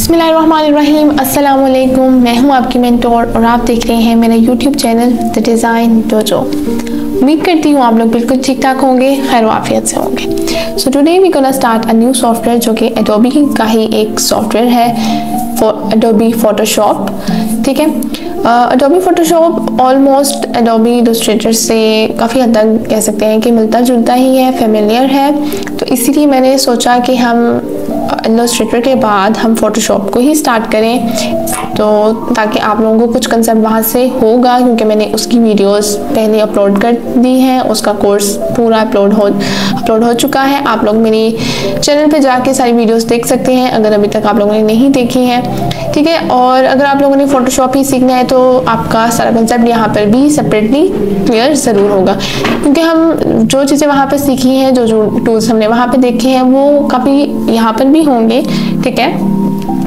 बिस्मिल्लाहिर्रहमानिर्रहीम, अस्सलाम वालेकुम। मैं हूं आपकी मेंटोर और आप देख रहे हैं मेरा YouTube channel the design dojo. उम्मीद करती हूँ आप लोग बिल्कुल ठीक ठाक होंगे, खैर वाफियत से होंगे। So today we gonna start a new software जो कि एडोबी का ही एक सॉफ्टवेयर है, एडोबी फोटोशॉप। ठीक है, Adobe Photoshop almost Adobe Illustrator से काफ़ी हद तक कह सकते हैं कि मिलता जुलता ही है, फेमिलियर है। तो इसीलिए मैंने सोचा कि हम इलस्ट्रेटर के बाद हम फोटोशॉप को ही स्टार्ट करें, तो ताकि आप लोगों को कुछ कंसेप्ट वहाँ से होगा, क्योंकि मैंने उसकी वीडियोस पहले अपलोड कर दी हैं। उसका कोर्स पूरा अपलोड हो चुका है। आप लोग मेरी चैनल पे जाके सारी वीडियोस देख सकते हैं अगर अभी तक आप लोगों ने नहीं देखी हैं। ठीक है, और अगर आप लोगों ने फोटोशॉप ही सीखना है तो आपका सारा कंसेप्ट यहाँ पर भी सेपरेटली क्लियर ज़रूर होगा, क्योंकि हम जो चीज़ें वहाँ पर सीखी हैं, जो टूल्स हमने वहाँ पर देखे हैं, वो काफ़ी यहाँ पर भी होंगे। ठीक है,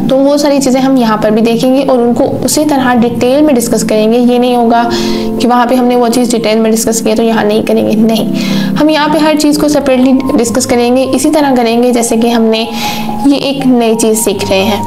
तो वो सारी चीज़ें हम यहाँ पर भी देखेंगे और उनको उसी तरह डिटेल में डिस्कस करेंगे। ये नहीं होगा कि वहाँ पे हमने वो चीज़ डिटेल में डिस्कस की है तो यहाँ नहीं करेंगे, नहीं, हम यहाँ पे हर चीज़ को सेपरेटली डिस्कस करेंगे। इसी तरह करेंगे जैसे कि हमने ये एक नई चीज़ सीख रहे हैं,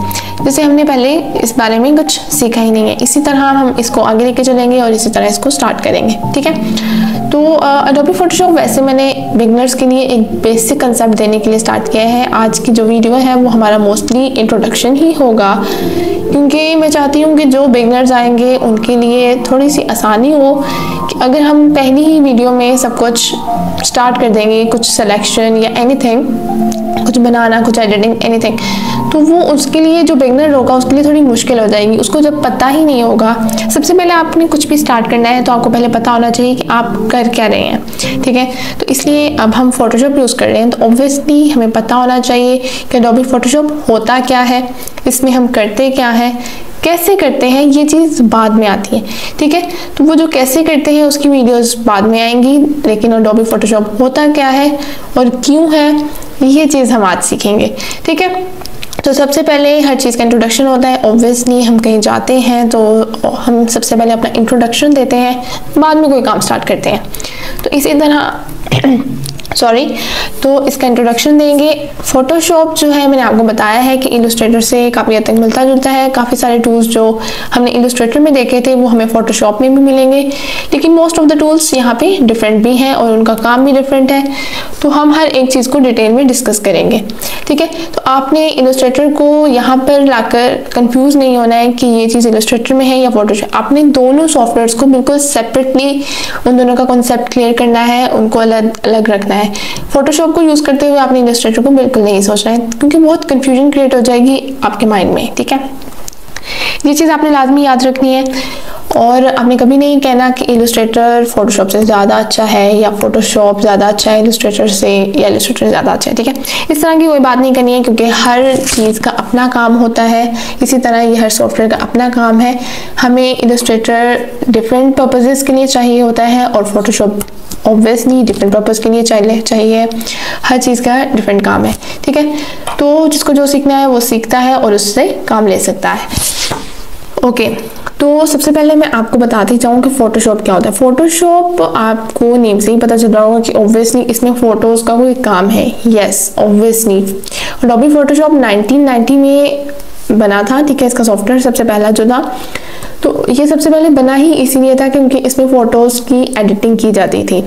जैसे हमने पहले इस बारे में कुछ सीखा ही नहीं है, इसी तरह हम इसको आगे लेके चलेंगे और इसी तरह इसको स्टार्ट करेंगे। ठीक है, तो एडोबी फोटोशॉप वैसे मैंने बिगनर्स के लिए एक बेसिक कंसेप्ट देने के लिए स्टार्ट किया है। आज की जो वीडियो है वो हमारा मोस्टली इंट्रोडक्शन ही होगा, क्योंकि मैं चाहती हूँ कि जो बिगनर्स आएंगे उनके लिए थोड़ी सी आसानी हो कि अगर हम पहली ही वीडियो में सब कुछ स्टार्ट कर देंगे, कुछ सिलेक्शन या एनीथिंग, कुछ बनाना, कुछ एडिटिंग, एनीथिंग, तो वो उसके लिए जो बिगनर होगा उसके लिए थोड़ी मुश्किल हो जाएगी। उसको जब पता ही नहीं होगा, सबसे पहले आपने कुछ भी स्टार्ट करना है तो आपको पहले पता होना चाहिए कि आप कर क्या रहे हैं। ठीक है, तो इसलिए अब हम फोटोशॉप यूज़ कर रहे हैं तो ऑब्वियसली हमें पता होना चाहिए कि एडोबी फोटोशॉप होता क्या है, इसमें हम करते क्या हैं, कैसे करते हैं, ये चीज़ बाद में आती है। ठीक है, तो वो जो कैसे करते हैं उसकी वीडियोस बाद में आएंगी, लेकिन एडोबी फोटोशॉप होता क्या है और क्यों है, ये चीज़ हम आज सीखेंगे। ठीक है, तो सबसे पहले हर चीज़ का इंट्रोडक्शन होता है। ऑब्वियसली हम कहीं जाते हैं तो हम सबसे पहले अपना इंट्रोडक्शन देते हैं, बाद में कोई काम स्टार्ट करते हैं। तो इसी तरह तो इसका इंट्रोडक्शन देंगे। फोटोशॉप जो है मैंने आपको बताया है कि इलस्ट्रेटर से काफ़ी हद तक मिलता जुलता है। काफ़ी सारे टूल्स जो हमने इलस्ट्रेटर में देखे थे वो हमें फोटोशॉप में भी मिलेंगे, लेकिन मोस्ट ऑफ द टूल्स यहाँ पे डिफरेंट भी हैं और उनका काम भी डिफरेंट है। तो हम हर एक चीज़ को डिटेल में डिस्कस करेंगे। ठीक है, तो आपने इलस्ट्रेटर को यहाँ पर लाकर कंफ्यूज नहीं होना है कि ये चीज़ इलस्ट्रेटर में है या फोटोशॉप। आपने दोनों सॉफ्टवेयर्स को बिल्कुल सेपरेटली उन दोनों का कॉन्सेप्ट क्लियर करना है, उनको अलग अलग रखना है। फोटोशॉप को यूज करते हुए आपने इलस्ट्रेटर को बिल्कुल नहीं सोचना है, क्योंकि बहुत कंफ्यूजन क्रिएट हो जाएगी आपके माइंड में। ठीक है, ये चीज़ आपने लाजमी याद रखनी है और आपने कभी नहीं कहना कि इलस्ट्रेटर फोटोशॉप से ज़्यादा अच्छा है या फोटोशॉप ज़्यादा अच्छा है इलस्ट्रेटर से या इलस्ट्रेटर ज़्यादा अच्छा है। ठीक है, इस तरह की कोई बात नहीं करनी है, क्योंकि हर चीज़ का अपना काम होता है। इसी तरह ये हर सॉफ्टवेयर का अपना काम है। हमें इलस्ट्रेटर डिफरेंट पर्पसेस के लिए चाहिए होता है और फोटोशॉप ऑब्वियसली डिफरेंट पर्पस के लिए चाहिए। हर चीज़ का डिफरेंट काम है। ठीक है, तो जिसको जो सीखना है वो सीखता है और उससे काम ले सकता है। ओके, तो सबसे पहले मैं आपको बताती जाऊँ कि फोटोशॉप क्या होता है। फोटोशॉप आपको नेम से ही पता चल रहा होगा कि ऑब्वियसली इसमें फोटोज़ का कोई काम है। यस, ऑब्वियसली एडोबी फोटोशॉप 1990 में बना था। ठीक है, इसका सॉफ्टवेयर सबसे पहला जो था, तो ये सबसे पहले बना ही इसीलिए था क्योंकि इसमें फ़ोटोज़ की एडिटिंग की जाती थी।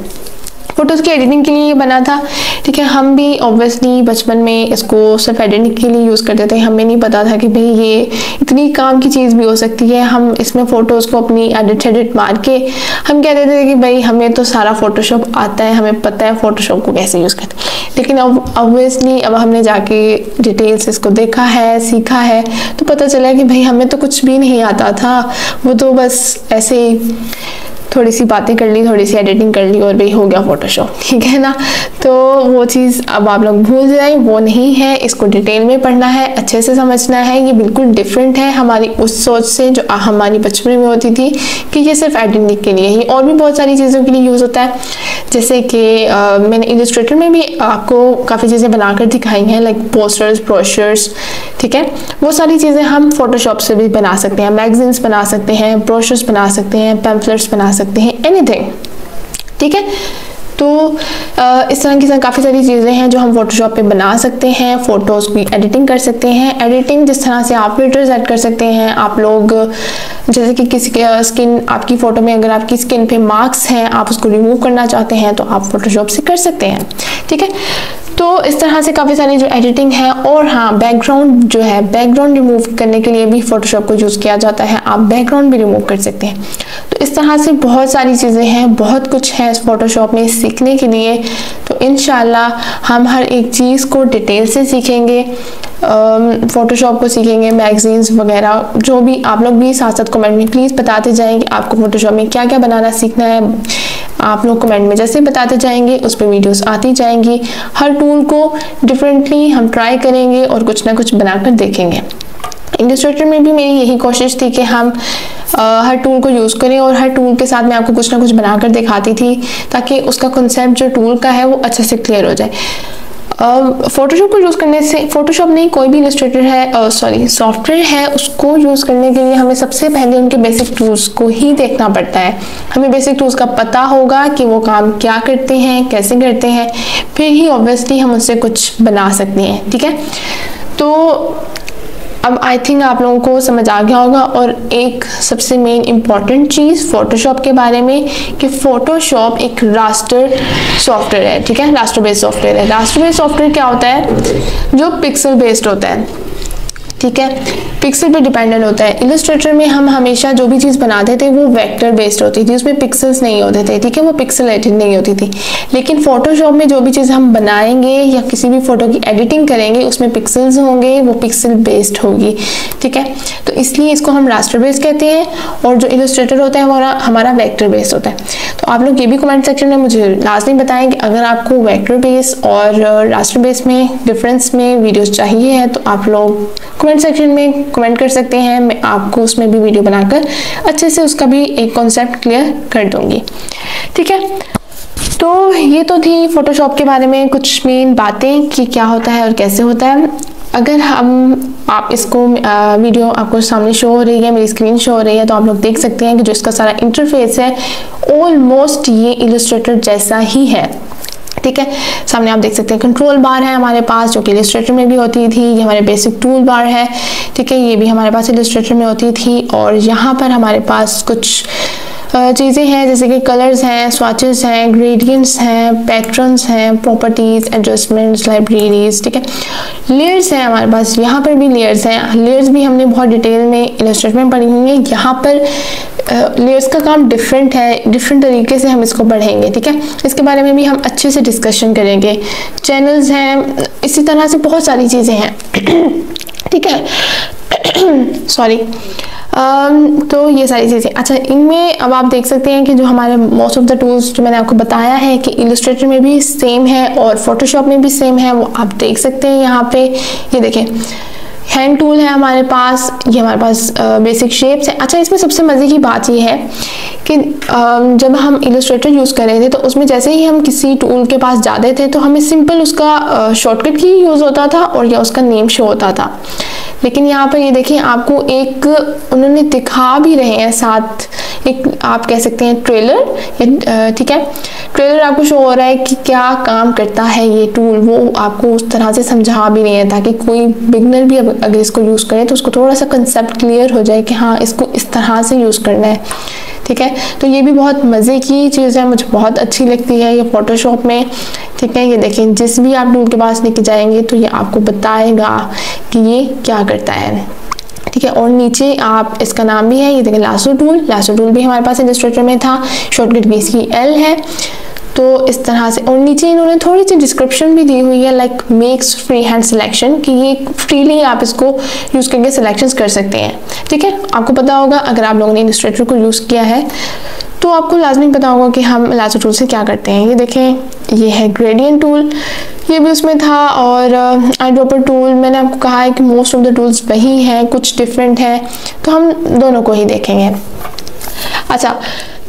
फ़ोटोज़ की एडिटिंग के लिए बना था। ठीक है, हम भी ऑब्वियसली बचपन में इसको सिर्फ एडिटिंग के लिए यूज़ करते थे। हमें नहीं पता था कि भाई ये इतनी काम की चीज़ भी हो सकती है। हम इसमें फ़ोटोज़ को अपनी एडिट मार के हम कहते थे कि भाई हमें तो सारा फ़ोटोशॉप आता है, हमें पता है फ़ोटोशॉप को कैसे यूज़ करते हैं। लेकिन अब ऑब्वियसली अब हमने जाके डिटेल्स इसको देखा है, सीखा है, तो पता चला कि भाई हमें तो कुछ भी नहीं आता था, वो तो बस ऐसे थोड़ी सी बातें कर ली, थोड़ी सी एडिटिंग कर ली और भाई हो गया फोटोशॉप। ठीक है ना, तो वो चीज़ अब आप लोग भूल जाएं, वो नहीं है। इसको डिटेल में पढ़ना है, अच्छे से समझना है। ये बिल्कुल डिफरेंट है हमारी उस सोच से जो हमारी बचपन में होती थी कि ये सिर्फ एडिटिंग के लिए ही, और भी बहुत सारी चीज़ों के लिए यूज़ होता है। जैसे कि मैंने इलस्ट्रेटर में भी आपको काफ़ी चीज़ें बनाकर दिखाई हैं, लाइक पोस्टर्स, ब्रोशर्स। ठीक है, वो सारी चीज़ें हम फोटोशॉप से भी बना सकते हैं। मैगजीन्स बना सकते हैं, ब्रोशर्स बना सकते हैं, पैम्फलेट्स बना सकते हैं, एनीथिंग। ठीक है, तो तो इस तरह की काफ़ी सारी चीज़ें हैं जो हम फोटोशॉप पे बना सकते हैं। फ़ोटोज़ की एडिटिंग कर सकते हैं। एडिटिंग जिस तरह से आप फिल्टर्स ऐड कर सकते हैं। आप लोग जैसे कि किसी के स्किन, आपकी फ़ोटो में अगर आपकी स्किन पे मार्क्स हैं, आप उसको रिमूव करना चाहते हैं तो आप फोटोशॉप से कर सकते हैं, ठीक है। तो इस तरह से काफ़ी सारी जो एडिटिंग है। और हाँ, बैकग्राउंड जो है, बैकग्राउंड रिमूव करने के लिए भी फोटोशॉप को यूज़ किया जाता है। आप बैकग्राउंड भी रिमूव कर सकते हैं। तो इस तरह से बहुत सारी चीज़ें हैं, बहुत कुछ है इस फोटोशॉप में सीखने के लिए। तो इंशाल्लाह हम हर एक चीज़ को डिटेल से सीखेंगे, फ़ोटोशॉप को सीखेंगे, मैगज़ीन्स वगैरह जो भी। आप लोग भी साथ साथ कमेंट में प्लीज़ बताते जाएं कि आपको फ़ोटोशॉप में क्या क्या बनाना सीखना है। आप लोग कमेंट में जैसे बताते जाएंगे उस पर वीडियोस आती जाएंगी। हर टूल को डिफरेंटली हम ट्राई करेंगे और कुछ ना कुछ बनाकर देखेंगे। इलस्ट्रेटर में भी मेरी यही कोशिश थी कि हम हर टूल को यूज़ करें और हर टूल के साथ मैं आपको कुछ ना कुछ बनाकर दिखाती थी ताकि उसका कॉन्सेप्ट जो टूल का है वो अच्छे से क्लियर हो जाए। फोटोशॉप को यूज़ करने से, फोटोशॉप नहीं कोई भी इलस्ट्रेटर है, सॉफ्टवेयर है, उसको यूज़ करने के लिए हमें सबसे पहले उनके बेसिक टूल्स को ही देखना पड़ता है। हमें बेसिक टूल्स का पता होगा कि वो काम क्या करते हैं, कैसे करते हैं, फिर ही ऑब्वियसली हम उससे कुछ बना सकते हैं, ठीक है। तो अब आई थिंक आप लोगों को समझ आ गया होगा। और एक सबसे मेन इम्पॉर्टेंट चीज़ फोटोशॉप के बारे में कि फोटोशॉप एक रास्टर सॉफ्टवेयर है, ठीक है। रास्टर बेस्ड सॉफ्टवेयर है। रास्टर बेस्ड सॉफ्टवेयर क्या होता है? जो पिक्सल बेस्ड होता है, ठीक है, पिक्सल पे डिपेंडेंट होता है। इलस्ट्रेटर में हम हमेशा जो भी चीज़ बनाते थे वो वेक्टर बेस्ड होती थी, उसमें पिक्सल्स नहीं होते थे, ठीक है, वो पिक्सलेटेड नहीं होती थी। लेकिन फोटोशॉप में जो भी चीज़ हम बनाएंगे या किसी भी फोटो की एडिटिंग करेंगे उसमें पिक्सल्स होंगे, वो पिक्सल बेस्ड होगी, ठीक है। तो इसलिए इसको हम रास्टर बेस्ड कहते हैं और जो इलस्ट्रेटर होता है वो हमारा वेक्टर बेस्ड होता है। तो आप लोग ये भी कमेंट सेक्शन में मुझे लाजमी बताएं कि अगर आपको वेक्टर बेस और रास्टर बेस में डिफरेंस में वीडियोस चाहिए है तो आप लोग कमेंट सेक्शन में कमेंट कर सकते हैं। मैं आपको उसमें भी वीडियो बनाकर अच्छे से उसका भी एक कॉन्सेप्ट क्लियर कर दूंगी, ठीक है। तो ये तो थी फोटोशॉप के बारे में कुछ मेन बातें कि क्या होता है और कैसे होता है। अगर आप इसको वीडियो आपको सामने शो हो रही है, मेरी स्क्रीन शो हो रही है, तो आप लोग देख सकते हैं कि जो इसका सारा इंटरफेस है ऑलमोस्ट ये इलस्ट्रेटर जैसा ही है, ठीक है। सामने आप देख सकते हैं कंट्रोल बार है हमारे पास जो कि इलस्ट्रेटर में भी होती थी। ये हमारे बेसिक टूल बार है, ठीक है, ये भी हमारे पास इलस्ट्रेटर में होती थी। और यहाँ पर हमारे पास कुछ चीज़ें हैं जैसे कि कलर्स हैं, स्वाचेस हैं, ग्रेडियंट्स हैं, पैटर्न्स हैं, प्रॉपर्टीज़, एडजस्टमेंट्स, लाइब्रेरीज, ठीक है। लेयर्स हैं हमारे पास, यहाँ पर भी लेयर्स हैं। लेयर्स भी हमने बहुत डिटेल में इलस्ट्रेटर में पढ़ी हुई है। यहाँ पर लेयर्स का काम डिफरेंट है, डिफरेंट तरीके से हम इसको पढ़ेंगे, ठीक है। इसके बारे में भी हम अच्छे से डिस्कशन करेंगे। चैनल्स हैं, इसी तरह से बहुत सारी चीज़ें हैं, ठीक है। सॉरी। तो ये सारी चीज़ें, अच्छा, इनमें अब आप देख सकते हैं कि जो हमारे मोस्ट ऑफ द टूल्स जो मैंने आपको बताया है कि इलस्ट्रेटर में भी सेम है और फोटोशॉप में भी सेम है, वो आप देख सकते हैं। यहाँ पे ये देखें, हैंड टूल है हमारे पास, ये हमारे पास बेसिक शेप्स है। अच्छा, इसमें सबसे मज़े की बात ये है कि जब हम इलस्ट्रेटर यूज़ कर रहे थे तो उसमें जैसे ही हम किसी टूल के पास जाते थे तो हमें सिंपल उसका शॉर्टकट की यूज़ होता था और या उसका नेम शो होता था। लेकिन यहाँ पर ये देखिए, आपको एक उन्होंने दिखा भी रहे हैं साथ, एक आप कह सकते हैं ट्रेलर, ठीक है, ट्रेलर आपको शो हो रहा है कि क्या काम करता है ये टूल। वो आपको उस तरह से समझा भी नहीं है ताकि कोई बिगनर भी अगर इसको यूज़ करे तो उसको थोड़ा सा कंसेप्ट क्लियर हो जाए कि हाँ इसको इस तरह से यूज़ करना है, ठीक है। तो ये भी बहुत मज़े की चीज़ है, मुझे बहुत अच्छी लगती है ये फोटोशॉप में, ठीक है। ये देखें, जिस भी आप टूल के पास लेके जाएंगे तो ये आपको बताएगा कि ये क्या करता है, ठीक है। और नीचे आप इसका नाम भी है, ये देखें लासो टूल। लासो टूल भी हमारे पास इलस्ट्रेटर में था, शॉर्टकट की इसकी एल है। तो इस तरह से, और नीचे इन्होंने थोड़ी सी डिस्क्रिप्शन भी दी हुई है like makes free hand selection, कि ये फ्रीली आप इसको यूज़ करके सिलेक्शंस कर सकते हैं, ठीक है। आपको पता होगा अगर आप लोगों ने इलस्ट्रेटर को यूज़ किया है तो आपको लाजमी पता होगा कि हम लासो टूल से क्या करते हैं। ये देखें, ये है ग्रेडियंट टूल, ये भी उसमें था। और आईड्रॉपर टूल, मैंने आपको कहा है कि मोस्ट ऑफ द टूल्स वही हैं, कुछ डिफरेंट है, तो हम दोनों को ही देखेंगे। अच्छा,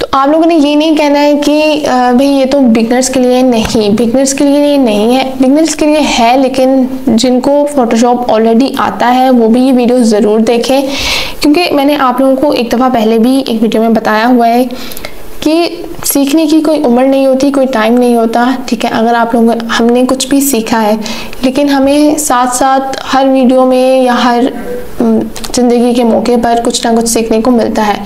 तो आप लोगों ने ये नहीं कहना है कि भाई ये तो बिगनर्स के लिए नहीं, बिगनर्स के लिए ये नहीं है, बिगनर्स के लिए है, लेकिन जिनको फोटोशॉप ऑलरेडी आता है वो भी ये वीडियो ज़रूर देखें, क्योंकि मैंने आप लोगों को एक दफ़ा पहले भी एक वीडियो में बताया हुआ है कि सीखने की कोई उम्र नहीं होती, कोई टाइम नहीं होता, ठीक है। अगर आप लोग हमने कुछ भी सीखा है, लेकिन हमें साथ साथ हर वीडियो में या हर ज़िंदगी के मौके पर कुछ ना कुछ सीखने को मिलता है।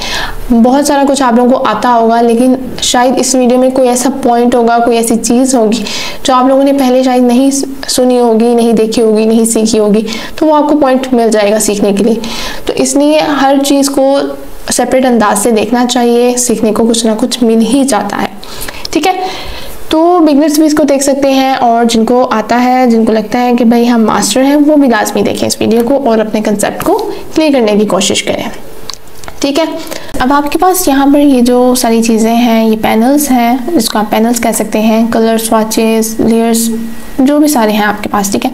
बहुत सारा कुछ आप लोगों को आता होगा, लेकिन शायद इस वीडियो में कोई ऐसा पॉइंट होगा, कोई ऐसी चीज़ होगी जो आप लोगों ने पहले शायद नहीं सुनी होगी, नहीं देखी होगी, नहीं सीखी होगी, तो वो आपको पॉइंट मिल जाएगा सीखने के लिए। तो इसलिए हर चीज़ को सेपरेट अंदाज से देखना चाहिए, सीखने को कुछ ना कुछ मिल ही जाता है, ठीक है। तो बिगनर्स भी इसको देख सकते हैं, और जिनको आता है, जिनको लगता है कि भाई हम मास्टर हैं, वो भी लाजमी देखें इस वीडियो को और अपने कंसेप्ट को क्लियर करने की कोशिश करें, ठीक है। अब आपके पास यहाँ पर ये जो सारी चीज़ें हैं, ये पैनल्स हैं, जिसको आप पैनल्स कह सकते हैं, कलर स्वाचेस, लेयर्स, जो भी सारे हैं आपके पास, ठीक है।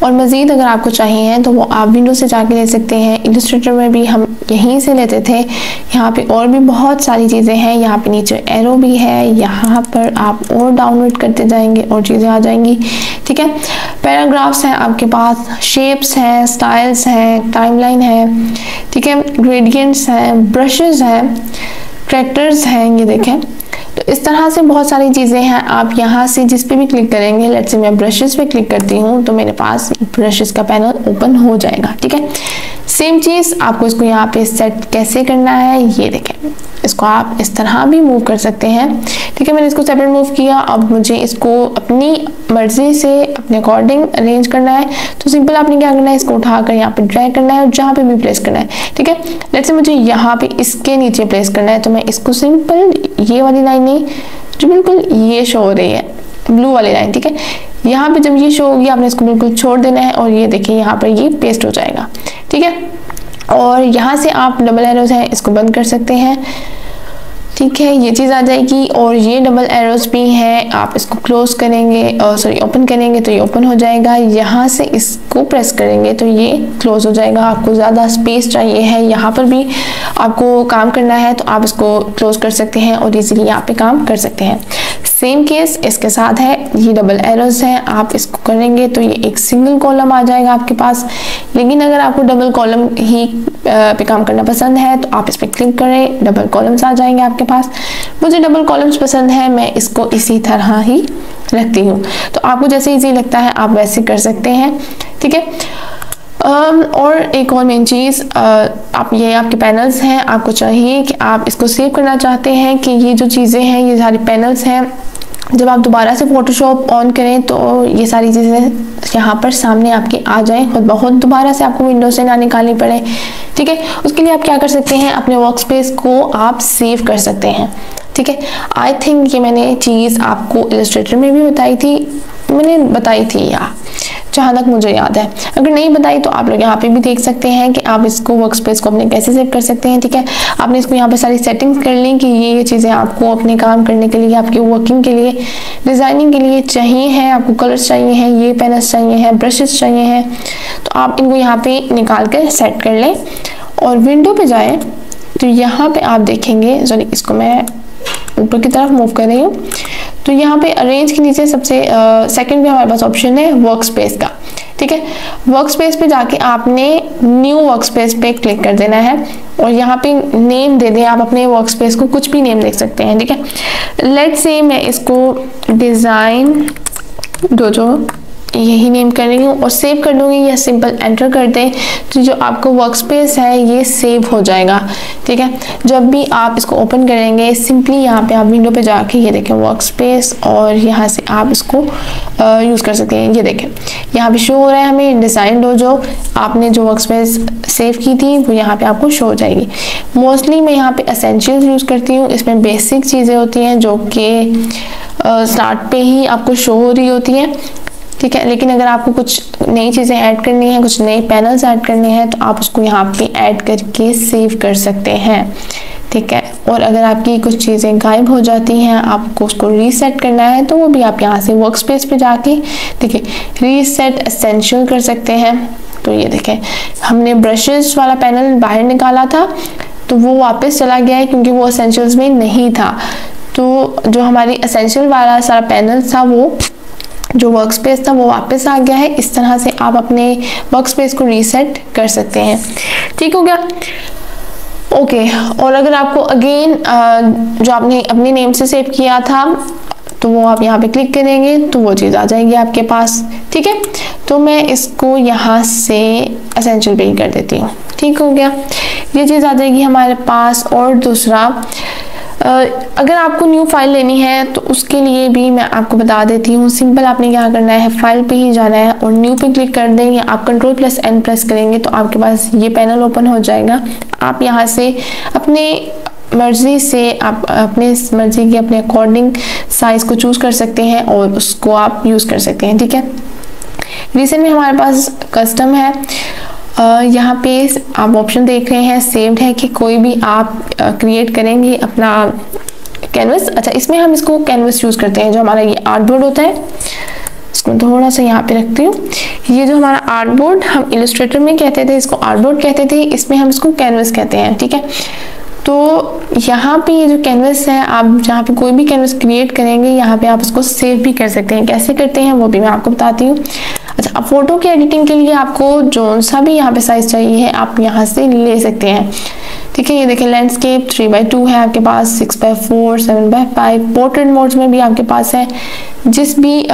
और मज़ीद अगर आपको चाहिए तो वो आप विंडो से जाके ले सकते हैं। इलस्ट्रेटर में भी हम यहीं से लेते थे। यहाँ पे और भी बहुत सारी चीज़ें हैं। यहाँ पे नीचे एरो भी है, यहाँ पर आप और डाउनलोड करते जाएंगे और चीज़ें आ जाएंगी, ठीक है। पैराग्राफ्स हैं आपके पास, शेप्स हैं, स्टाइल्स हैं, टाइमलाइन है, ठीक है, ग्रेडियंट्स हैं, ब्रशेस हैं, ट्रैक्टर्स हैं, ये देखें। तो इस तरह से बहुत सारी चीज़ें हैं। आप यहाँ से जिस पे भी क्लिक करेंगे, लेट्स से मैं ब्रशेस पे क्लिक करती हूँ तो मेरे पास ब्रशेस का पैनल ओपन हो जाएगा, ठीक है। सेम चीज़ आपको इसको यहाँ पे सेट कैसे करना है, ये देखें। इसको आप इस तरह भी मूव कर सकते हैं, ठीक है। मैंने इसको सेपरेट मूव किया। अब मुझे इसको अपनी मर्जी से अपने अकॉर्डिंग अरेंज करना है, तो सिंपल आपने क्या करना है, इसको उठाकर यहाँ पे ड्रैग करना है और जहाँ पे भी प्लेस करना है, ठीक है। लेट्स से मुझे यहाँ पे इसके नीचे प्लेस करना है, तो मैं इसको सिंपल ये वाली लाइन नहीं, जो बिल्कुल ये शो हो रही है, ब्लू वाली लाइन, ठीक है। यहाँ पे जब ये शो होगी आपने इसको बिल्कुल छोड़ देना है और ये देखिए यहाँ पर ये पेस्ट हो जाएगा, ठीक है। और यहाँ से आप डबल एरोज हैं, इसको बंद कर सकते हैं, ठीक है, ये चीज़ आ जाएगी। और ये डबल एरोज भी हैं, आप इसको क्लोज करेंगे, सॉरी ओपन करेंगे तो ये ओपन हो जाएगा। यहाँ से इसको प्रेस करेंगे तो ये क्लोज हो जाएगा। आपको ज़्यादा स्पेस चाहिए है, यहाँ पर भी आपको काम करना है तो आप इसको क्लोज कर सकते हैं और इजीली यहाँ पे काम कर सकते हैं। सेम केस इसके साथ है, ये डबल एरोज हैं, आप इसको करेंगे तो ये एक सिंगल कॉलम आ जाएगा आपके पास। लेकिन अगर आपको डबल कॉलम ही पे काम करना पसंद है तो आप इस पर क्लिक करें, डबल कॉलम्स आ जाएंगे आपके पास। मुझे डबल कॉलम्स पसंद है, मैं इसको इसी तरह ही रखती हूँ। तो आपको जैसे इजी लगता है आप वैसे कर सकते हैं, ठीक है। और एक और मेन चीज़, आप ये आपके पैनल्स हैं, आपको चाहिए कि आप इसको सेव करना चाहते हैं कि ये जो चीज़ें हैं, ये सारे पैनल्स हैं, जब आप दोबारा से फोटोशॉप ऑन करें तो ये सारी चीज़ें यहाँ पर सामने आपके आ जाएं, खुद बहुत दोबारा से आपको विंडो से ना निकालनी पड़े, ठीक है। उसके लिए आप क्या कर सकते हैं, अपने वर्क स्पेस को आप सेव कर सकते हैं, ठीक है। आई थिंक ये मैंने चीज़ आपको इलस्ट्रेटर में भी बताई थी, मैंने बताई थी यहाँ जहाँ तक मुझे याद है। अगर नहीं बताई तो आप लोग यहाँ पे भी देख सकते हैं कि आप इसको वर्क स्पेस को अपने कैसे सेव कर सकते हैं, ठीक है। आपने इसको यहाँ पे सारी सेटिंग्स कर ली कि ये चीज़ें आपको अपने काम करने के लिए, आपकी वर्किंग के लिए, डिज़ाइनिंग के लिए चाहिए हैं, आपको कलर्स चाहिए हैं, ये पेन्स चाहिए हैं, ब्रशेस चाहिए हैं, तो आप इनको यहाँ पे निकाल कर सेट कर लें। और विंडो पे जाएं तो यहाँ पे आप देखेंगे, सॉरी इसको मैं ऊपर की तरफ मूव कर रही हूँ, तो यहाँ पे अरेंज के नीचे सबसे सेकंड पे हमारे पास ऑप्शन है वर्क स्पेस का, ठीक है। वर्क स्पेस पे जाके आपने न्यू वर्क स्पेस पे क्लिक कर देना है और यहाँ पे नेम दे दें, आप अपने वर्क स्पेस को कुछ भी नेम देख सकते हैं, ठीक है। लेट्स से मैं इसको डिज़ाइन डोजो यही नेम कर रही हूँ और सेव कर दूंगी, या सिंपल एंटर कर दें तो जो आपको वर्क स्पेस है ये सेव हो जाएगा, ठीक है। जब भी आप इसको ओपन करेंगे सिंपली यहाँ पे आप विंडो पे जाके ये देखें वर्क स्पेस, और यहाँ से आप इसको यूज़ कर सकते हैं। ये देखें यहाँ पे शो हो रहा है हमें डिज़ाइन डोजो, आपने जो वर्क स्पेस सेव की थी वो यहाँ पे आपको शो हो जाएगी। मोस्टली मैं यहाँ पे एसेंशियल्स यूज़ करती हूँ, इसमें बेसिक चीज़ें होती हैं जो कि स्टार्ट पे ही आपको शो हो रही होती हैं, ठीक है। लेकिन अगर आपको कुछ नई चीज़ें ऐड करनी है, कुछ नए पैनल्स ऐड करने हैं तो आप उसको यहाँ पे ऐड करके सेव कर सकते हैं, ठीक है। और अगर आपकी कुछ चीज़ें गायब हो जाती हैं, आपको उसको रीसेट करना है तो वो भी आप यहाँ से वर्क स्पेस पे जाके ठीक है रीसेट एसेंशियल कर सकते हैं। तो ये देखें हमने ब्रशेस वाला पैनल बाहर निकाला था तो वो वापस चला गया है क्योंकि वो एसेंशियल्स में नहीं था। तो जो हमारी एसेंशियल वाला सारा पैनल था वो जो वर्क स्पेस था वो वापस आ गया है। इस तरह से आप अपने वर्क स्पेस को रीसेट कर सकते हैं। ठीक हो गया। ओके और अगर आपको अगेन जो आपने अपने नेम से सेव किया था तो वो आप यहाँ पे क्लिक करेंगे तो वो चीज़ आ जाएगी आपके पास। ठीक है, तो मैं इसको यहाँ से एसेंशियल पे कर देती हूँ। ठीक हो गया, ये चीज़ आ जाएगी हमारे पास। और दूसरा, अगर आपको न्यू फाइल लेनी है तो उसके लिए भी मैं आपको बता देती हूँ। सिंपल आपने क्या करना है, फाइल पे ही जाना है और न्यू पे क्लिक कर देंगे। आप Ctrl+N प्रेस करेंगे तो आपके पास ये पैनल ओपन हो जाएगा। आप यहाँ से अपने मर्जी से आप अपने मर्जी के अपने अकॉर्डिंग साइज को चूज कर सकते हैं और उसको आप यूज कर सकते हैं। ठीक है, रिसेंट में हमारे पास कस्टम है। यहाँ पे आप ऑप्शन देख रहे हैं सेव्ड है कि कोई भी आप क्रिएट करेंगे अपना कैनवस। अच्छा, इसमें हम इसको कैनवस यूज करते हैं। जो हमारा ये आर्टबोर्ड होता है, इसको थोड़ा सा यहाँ पे रखती हूँ। ये जो हमारा आर्टबोर्ड, हम इलस्ट्रेटर में कहते थे इसको आर्टबोर्ड कहते थे, इसमें हम इसको कैनवस कहते हैं। ठीक है, तो यहाँ पे ये जो कैनवस है, आप जहाँ पे कोई भी कैनवस क्रिएट करेंगे यहाँ पे आप उसको सेव भी कर सकते हैं। कैसे करते हैं वो भी मैं आपको बताती हूँ। अच्छा, अब फोटो की एडिटिंग के लिए आपको जो सा भी यहाँ पे साइज चाहिए है आप यहाँ से ले सकते हैं। ठीक है, ये देखिए लैंडस्केप 3x2 है आपके पास, 6x4, 7x5, पोर्ट्रेट मोड्स में भी आपके पास है। जिस भी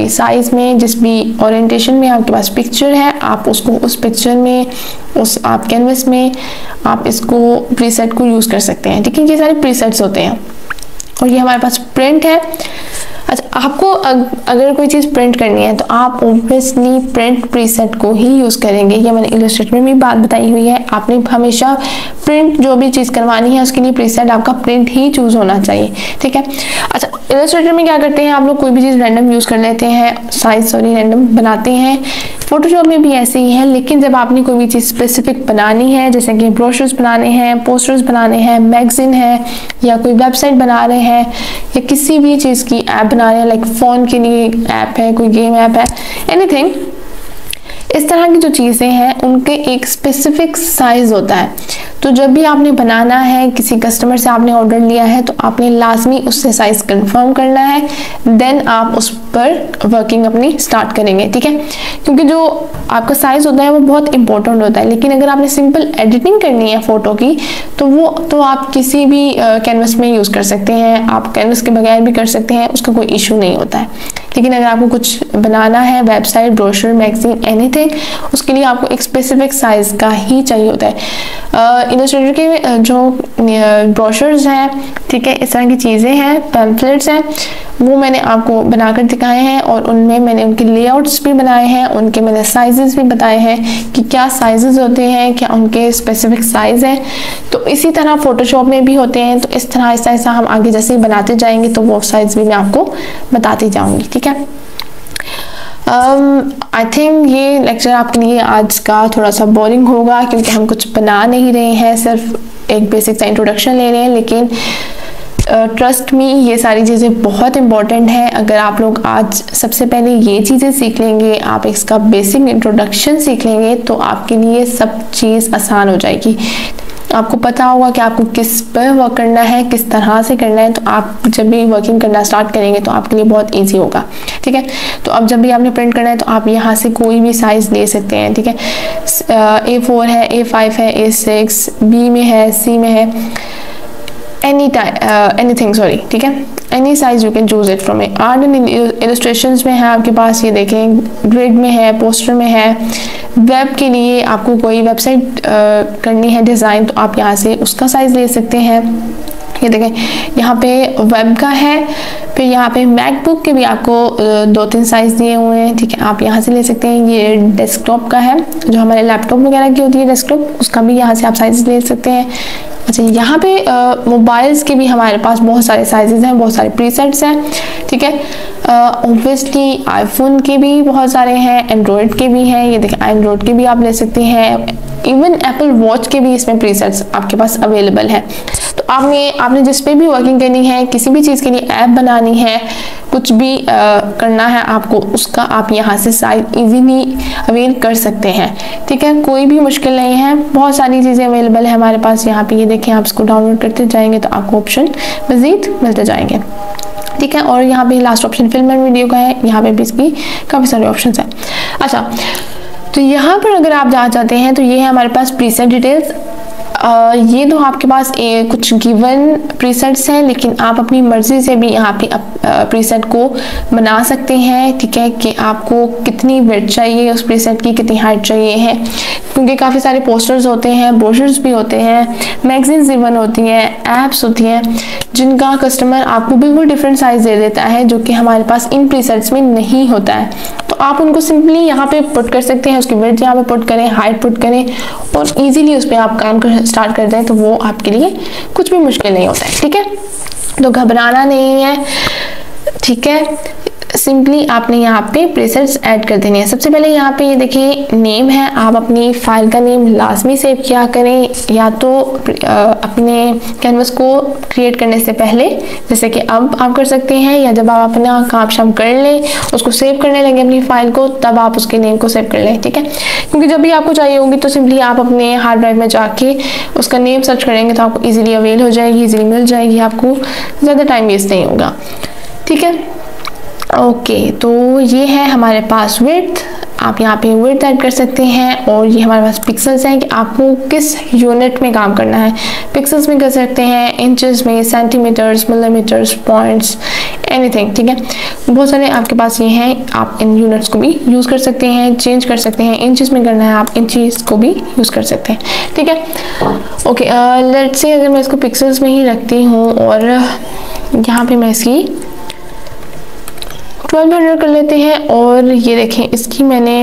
साइज में, जिस भी ओरिएंटेशन में आपके पास पिक्चर है, आप उसको उस पिक्चर में, उस आप कैनवस में आप इसको प्रीसेट को यूज कर सकते हैं। ठीक है, ये सारे प्रीसेट्स होते हैं। और ये हमारे पास प्रिंट है। अच्छा, आपको अगर कोई चीज़ प्रिंट करनी है तो आप ऑब्वियसली प्रिंट प्रीसेट को ही यूज़ करेंगे। ये मैंने इलस्ट्रेटर में भी बात बताई हुई है। आपने हमेशा प्रिंट जो भी चीज़ करवानी है उसके लिए प्रीसेट आपका प्रिंट ही चूज़ होना चाहिए। ठीक है, अच्छा इलस्ट्रेटर में क्या करते हैं, आप लोग कोई भी चीज़ रैंडम यूज़ कर लेते हैं, रैंडम बनाते हैं। फोटोशॉप में भी ऐसे ही है, लेकिन जब आपने कोई भी चीज़ स्पेसिफिक बनानी है, जैसे कि ब्रोशर्स बनाने हैं, पोस्टर्स बनाने हैं, मैगजीन है, या कोई वेबसाइट बना रहे हैं, या किसी भी चीज़ की ऐप बना रहे हैं, लाइक फ़ोन के लिए ऐप है, कोई गेम ऐप है, एनीथिंग, इस तरह की जो चीज़ें हैं उनके एक स्पेसिफिक साइज होता है। तो जब भी आपने बनाना है, किसी कस्टमर से आपने ऑर्डर लिया है, तो आपने लाजमी उससे साइज कंफर्म करना है, देन आप उस पर वर्किंग अपनी स्टार्ट करेंगे। ठीक है, क्योंकि जो आपका साइज होता है वो बहुत इंपॉर्टेंट होता है। लेकिन अगर आपने सिंपल एडिटिंग करनी है फोटो की तो आप किसी भी कैनवस में यूज़ कर सकते हैं, आप कैनवस के बगैर भी कर सकते हैं, उसका कोई इशू नहीं होता है। लेकिन अगर आपको कुछ बनाना है, वेबसाइट, ब्रोशर, मैगजीन, एनीथिंग, उसके लिए आपको एक स्पेसिफिक साइज का ही चाहिए होता है। इलस्ट्रेटर के जो ब्रोशर्स हैं, ठीक है, इस तरह की चीज़ें हैं, पैम्फलेट्स हैं, वो मैंने आपको बनाकर दिखाए हैं और उनमें मैंने उनके लेआउट्स भी बनाए हैं, उनके मैंने साइजेस भी बताए हैं कि क्या साइजेस होते हैं, क्या उनके स्पेसिफिक साइज हैं। तो इसी तरह फोटोशॉप में भी होते हैं। तो इस तरह ऐसा हम आगे जैसे ही बनाते जाएंगे तो वो साइज भी मैं आपको बताती जाऊंगी। ठीक है, आई थिंक ये लेक्चर आपके लिए आज का थोड़ा सा बोरिंग होगा, क्योंकि हम कुछ बना नहीं रहे हैं, सिर्फ एक बेसिक सा इंट्रोडक्शन ले रहे हैं। लेकिन ट्रस्ट मी, ये सारी चीज़ें बहुत इंपॉर्टेंट हैं। अगर आप लोग आज सबसे पहले ये चीज़ें सीख लेंगे, आप इसका बेसिक इंट्रोडक्शन सीख लेंगे, तो आपके लिए सब चीज़ आसान हो जाएगी। आपको पता होगा कि आपको किस पर वर्क करना है, किस तरह से करना है। तो आप जब भी वर्किंग करना स्टार्ट करेंगे तो आपके लिए बहुत इजी होगा। ठीक है, तो अब जब भी आपने प्रिंट करना है तो आप यहाँ से कोई भी साइज ले सकते हैं। ठीक है, A4 है, A5 है, A6, B में है, C में है, ठीक है, any size you can choose it from A. Art and illustrations में है आपके पास, ये देखें, ग्रिड में है, पोस्टर में है। वेब के लिए आपको कोई वेबसाइट करनी है डिज़ाइन, तो आप यहाँ से उसका साइज ले सकते हैं। ये देखें, यहाँ पे वेब का है, फिर यहाँ पे मैकबुक के भी आपको 2-3 साइज दिए हुए हैं। ठीक है, आप यहाँ से ले सकते हैं। ये डेस्कटॉप का है, जो हमारे लैपटॉप वगैरह की होती है डेस्कटॉप, उसका भी यहाँ से आप साइज ले सकते हैं। अच्छा, यहाँ पे मोबाइल्स के भी हमारे पास बहुत सारे साइजेस हैं, बहुत सारे प्रीसेट्स हैं। ठीक है, ऑब्वियसली आईफोन के भी बहुत सारे हैं, एंड्रॉयड के भी हैं। ये देखिए, एंड्रॉयड के भी आप ले सकते हैं, इवन एप्पल वॉच के भी इसमें प्रीसेट्स आपके पास अवेलेबल है। तो आपने जिस पे भी वर्किंग करनी है, किसी भी चीज़ के लिए ऐप बनानी है, कुछ भी करना है आपको, उसका आप यहाँ से साइज इजीली अवेल कर सकते हैं। ठीक है, कोई भी मुश्किल नहीं है, बहुत सारी चीज़ें अवेलेबल है हमारे पास। यहाँ पे ये देखें, आप इसको डाउनलोड करते जाएंगे तो आपको ऑप्शन मज़ीद मिलते जाएंगे। ठीक है, और यहाँ पे last option film and video का है, यहाँ पे भी इसकी काफ़ी सारे ऑप्शन हैं। अच्छा, तो यहाँ पर अगर आप जाना चाहते हैं तो ये है हमारे पास प्रीसेट डिटेल्स। ये तो आपके पास कुछ गिवन प्रीसेट्स हैं, लेकिन आप अपनी मर्जी से भी यहाँ पे प्रीसेट को बना सकते हैं, ठीक है, कि आपको कितनी विड्थ चाहिए उस प्रीसेट की, कितनी हाइट चाहिए है, क्योंकि काफ़ी सारे पोस्टर्स होते हैं, ब्रोशर्स भी होते हैं, मैगजीन्स इवन होती हैं, ऐप्स होती हैं, जिनका कस्टमर आपको बिल्कुल डिफरेंट साइज दे देता है, जो कि हमारे पास इन प्रीसेट्स में नहीं होता है। तो आप उनको सिंपली यहाँ पे पुट कर सकते हैं, उसकी विड्थ यहाँ पे पुट करें, हाइट पुट करें और इजीली उस पर आप काम स्टार्ट कर दें, तो वो आपके लिए कुछ भी मुश्किल नहीं होता है, ठीक है। तो घबराना नहीं है, ठीक है। सिंपली आपने यहाँ पे प्रीसेट्स ऐड कर देने हैं। सबसे पहले यहाँ पे ये देखिए नेम है, आप अपनी फाइल का नेम लाजमी सेव किया करें, या तो अपने कैनवस को क्रिएट करने से पहले, जैसे कि अब आप कर सकते हैं, या जब आप अपना काम शाम कर लें, उसको सेव करने लगे अपनी फाइल को, तब आप उसके नेम को सेव कर लें, ठीक है। क्योंकि जब भी आपको चाहिए होगी तो सिंपली आप अपने हार्ड ड्राइव में जाके उसका नेम सर्च करेंगे तो आपको ईजिली अवेल हो जाएगी, ईजिली मिल जाएगी, आपको ज़्यादा टाइम वेस्ट नहीं होगा, ठीक है। ओके, तो ये है हमारे पास विड्थ, आप यहाँ पे विड्थ ऐड कर सकते हैं, और ये हमारे पास पिक्सल्स हैं कि आपको किस यूनिट में काम करना है। पिक्सल्स में कर सकते हैं, इंचेस में, सेंटीमीटर्स, मिलीमीटर्स, पॉइंट्स, एनीथिंग, ठीक है। बहुत सारे आपके पास ये हैं, आप इन यूनिट्स को भी यूज़ कर सकते हैं, चेंज कर सकते हैं। इंचेस में करना है आप इंचेस को भी यूज़ कर सकते हैं, ठीक है। ओके, लेट्स से अगर मैं इसको पिक्सल्स में ही रखती हूँ और यहाँ पे मैं इसकी 1200 कर लेते हैं, और ये देखें इसकी मैंने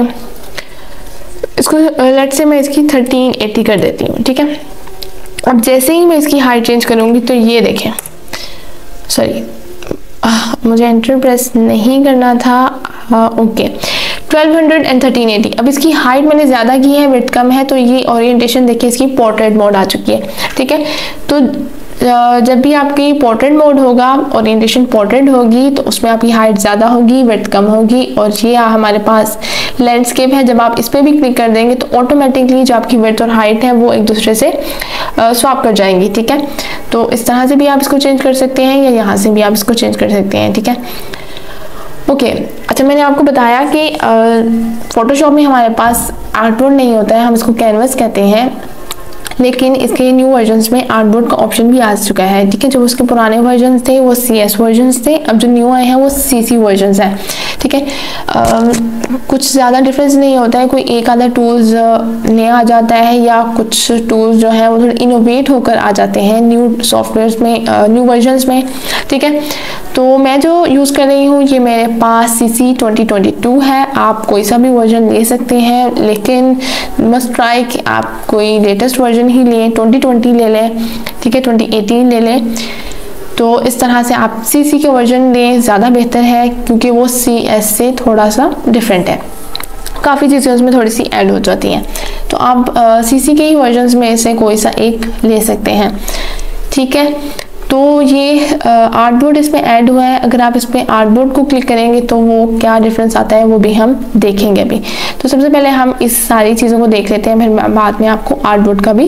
इसको लेट से मैं इसकी 1380 कर देती हूँ, ठीक है। अब जैसे ही मैं इसकी हाइट चेंज करूँगी तो ये देखें, सॉरी मुझे एंटर प्रेस नहीं करना था, ओके, 1200 एंड 1380। अब इसकी हाइट मैंने ज़्यादा की है, विड्थ कम है, तो ये ओरिएंटेशन देखिए इसकी पोर्ट्रेट मोड आ चुकी है, ठीक है। तो जब भी आपकी पोर्ट्रेट मोड होगा, ओरिएंटेशन पोर्ट्रेट होगी, तो उसमें आपकी हाइट ज़्यादा होगी, विड्थ कम होगी। और ये हमारे पास लैंडस्केप है, जब आप इस पर भी क्लिक कर देंगे तो ऑटोमेटिकली जो आपकी विड्थ और हाइट है वो एक दूसरे से स्वैप कर जाएंगी, ठीक है। तो इस तरह से भी आप इसको चेंज कर सकते हैं, या यहाँ से भी आप इसको चेंज कर सकते हैं, ठीक है। ओके, अच्छा, मैंने आपको बताया कि फोटोशॉप में हमारे पास आर्टबोर्ड नहीं होता है, हम इसको कैनवस कहते हैं, लेकिन इसके न्यू वर्जन्स में आर्टबोर्ड का ऑप्शन भी आ चुका है, ठीक है। जो उसके पुराने वर्जन्स थे वो CS वर्जन्स थे, अब जो न्यू आए हैं वो CC वर्जन्स हैं, ठीक है। कुछ ज़्यादा डिफरेंस नहीं होता है, कोई एक आधा टूल्स नया आ जाता है, या कुछ टूल्स जो है वो थोड़े इनोवेट होकर आ जाते हैं न्यू सॉफ्टवेयर्स में, न्यू वर्जन्स में, ठीक है। तो मैं जो यूज़ कर रही हूँ ये मेरे पास CC 2022 है, आप कोई सा भी वर्जन ले सकते हैं, लेकिन मस्ट ट्राई कि आप कोई लेटेस्ट वर्जन ही लें, 2020 ले लें, ठीक है, 2018 ले लें। तो इस तरह से आप CC के वर्जन लें, ज़्यादा बेहतर है, क्योंकि वो CS से थोड़ा सा डिफरेंट है, काफ़ी चीज़ें उसमें थोड़ी सी ऐड हो जाती हैं। तो आप CC के ही वर्जन्स में से कोई सा एक ले सकते हैं, ठीक है। तो ये आर्टबोर्ड इसमें ऐड हुआ है, अगर आप इस पर आर्टबोर्ड को क्लिक करेंगे तो वो क्या डिफरेंस आता है वो भी हम देखेंगे अभी। तो सबसे पहले हम इस सारी चीज़ों को देख लेते हैं, फिर बाद में आपको आर्टबोर्ड का भी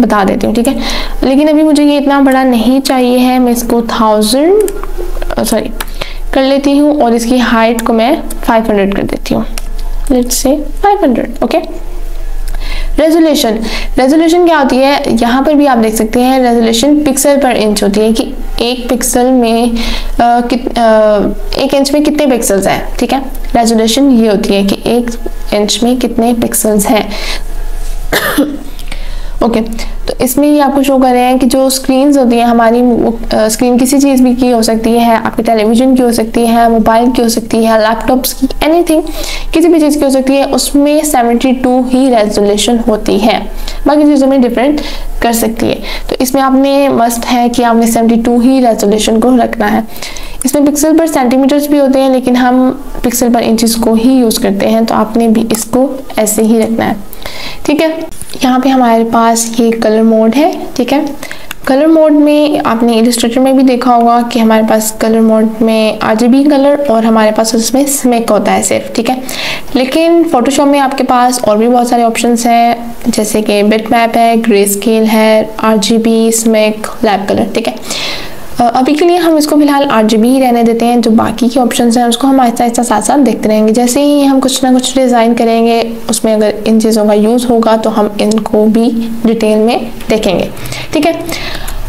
बता देती हूँ, ठीक है। लेकिन अभी मुझे ये इतना बड़ा नहीं चाहिए है, मैं इसको 1000 कर लेती हूँ, और इसकी हाइट को मैं 500 कर देती हूँ, लेट्स से 500, ओके। रेजोल्यूशन क्या होती है, यहाँ पर भी आप देख सकते हैं, रेजोल्यूशन पिक्सल पर इंच होती है, कि एक पिक्सल में एक इंच में कितने पिक्सल्स हैं, ठीक है। रेजोल्यूशन ये होती है कि एक इंच में कितने पिक्सल्स हैं। ओके, तो इसमें ये आपको शो कर रहे हैं कि जो स्क्रीन्स होती हैं हमारी, स्क्रीन किसी चीज़ भी की हो सकती है, आपके टेलीविज़न की हो सकती है, मोबाइल की हो सकती है, लैपटॉप्स की, एनीथिंग, किसी भी चीज़ की हो सकती है, उसमें 72 ही रेजोल्यूशन होती है, बाकी चीज़ों में डिफरेंट कर सकती है। तो इसमें आपने मस्ट है कि आपने 72 ही रेजोल्यूशन को रखना है। इसमें पिक्सल पर सेंटीमीटर्स भी होते हैं, लेकिन हम पिक्सल पर इंचेस को ही यूज़ करते हैं, तो आपने भी इसको ऐसे ही रखना है, ठीक है। यहाँ पे हमारे पास ये कलर मोड है, ठीक है। कलर मोड में आपने इलस्ट्रेटर में भी देखा होगा कि हमारे पास कलर मोड में RGB कलर और हमारे पास उसमें स्मेक होता है सिर्फ, ठीक है। लेकिन फोटोशॉप में आपके पास और भी बहुत सारे ऑप्शंस हैं, जैसे कि बिटमैप है, ग्रे स्केल है, RGB, स्मेक, लैब कलर, ठीक है। अभी के लिए हम इसको फिलहाल 8 GB ही रहने देते हैं। जो बाकी के ऑप्शंस हैं उसको हम आहिस्ता आहिस्ता साथ साथ देखते रहेंगे। जैसे ही हम कुछ ना कुछ डिज़ाइन करेंगे उसमें अगर इन चीज़ों का यूज़ होगा तो हम इनको भी डिटेल में देखेंगे, ठीक है।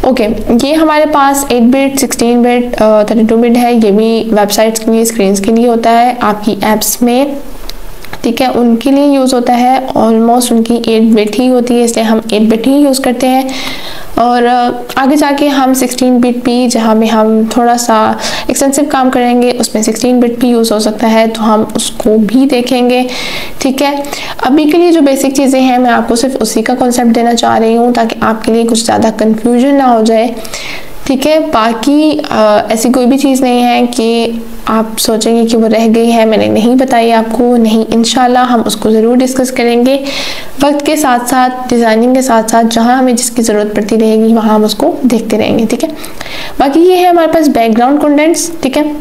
ओके, ये हमारे पास 8 बिट, 16 बिट, 32 बिट है। ये भी वेबसाइट्स के लिए, स्क्रीन्स के लिए होता है, आपकी एप्स में, ठीक है, उनके लिए यूज़ होता है। ऑलमोस्ट उनकी 8 बिट ही होती है, इसलिए हम 8 बिट ही यूज़ करते हैं। और आगे जाके हम 16 बिट भी, जहाँ में हम थोड़ा सा एक्सटेंसिव काम करेंगे, उसमें 16 बिट भी यूज़ हो सकता है, तो हम उसको भी देखेंगे, ठीक है। अभी के लिए जो बेसिक चीज़ें हैं मैं आपको सिर्फ उसी का कॉन्सेप्ट देना चाह रही हूँ ताकि आपके लिए कुछ ज़्यादा कन्फ्यूजन ना हो जाए, ठीक है। बाकी ऐसी कोई भी चीज़ नहीं है कि आप सोचेंगे कि वो रह गई है, मैंने नहीं बताई आपको, नहीं, इंशाल्लाह हम उसको ज़रूर डिस्कस करेंगे वक्त के साथ साथ, डिज़ाइनिंग के साथ साथ, जहाँ हमें जिसकी ज़रूरत पड़ती रहेगी वहाँ हम उसको देखते रहेंगे, ठीक है। बाकी ये है हमारे पास बैकग्राउंड कंटेंट्स, ठीक है।